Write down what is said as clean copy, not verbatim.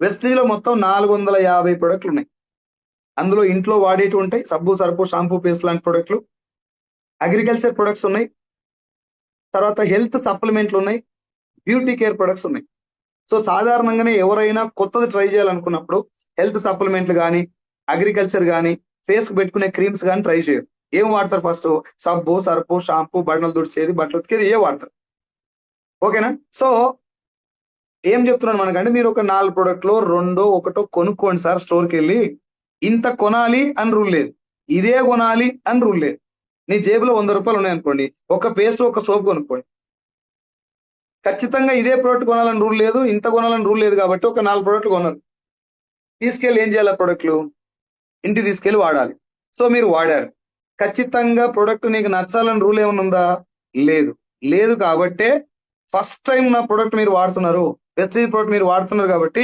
Vestige లో మొత్తం 450 ప్రొడక్ట్లు ఉన్నాయి. అందులో ఇంట్లో వాడేటివి ఉంటాయి, సబ్బు సర్పు షాంపూ పేస్ట్ లాంటి ప్రొడక్ట్లు, అగ్రికల్చర్ ప్రొడక్ట్స్ ఉన్నాయి, తర్వాత హెల్త్ సప్లిమెంట్లు ఉన్నాయి, బ్యూటీ కేర్ ప్రొడక్ట్స్ ఉన్నాయి. సో సాధారణంగానే ఎవరైనా కొత్తది ట్రై చేయాలనుకున్నప్పుడు హెల్త్ సప్లిమెంట్లు కానీ, అగ్రికల్చర్ కానీ, ఫేస్ కు పెట్టుకునే క్రీమ్స్ కానీ ట్రై చేయరు. ఏం వాడతారు? ఫస్ట్ సబ్బు సర్పు షాంపూ, బట్టలు తుడిచేది, బట్టలు ఉతికేది ఏ వాడతారు. ఓకేనా? సో ఏం చెప్తున్నాను మనకంటే, మీరు ఒక 4 ప్రొడక్ట్లో 2 1 కొనుక్కోండి సార్ స్టోర్కి వెళ్ళి. ఇంత కొనాలి అని రూల్ లేదు, ఇదే కొనాలి అని రూల్ లేదు. నీ జేబులో 100 రూపాయలు ఉన్నాయనుకోండి, ఒక పేస్ట్ ఒక సోప్ కొనుక్కోండి. ఖచ్చితంగా ఇదే ప్రోడక్ట్ కొనాలని రూల్ లేదు, ఇంత కొనాలని రూల్ లేదు, కాబట్టి ఒక 4 ప్రోడక్ట్లు కొన్నారు. తీసుకెళ్ళి ఏం చేయాలి? ప్రోడక్ట్లు ఇంటికి తీసుకెళ్ళి వాడాలి. సో మీరు వాడారు, ఖచ్చితంగా ప్రోడక్ట్ నీకు నచ్చాలని రూల్ ఏమైనా ఉందా? లేదు. లేదు కాబట్టే ఫస్ట్ టైం నా ప్రోడక్ట్ మీరు వాడుతున్నారు, వెస్టీజ్ ప్రోడక్ట్ మీరు వాడుతున్నారు కాబట్టి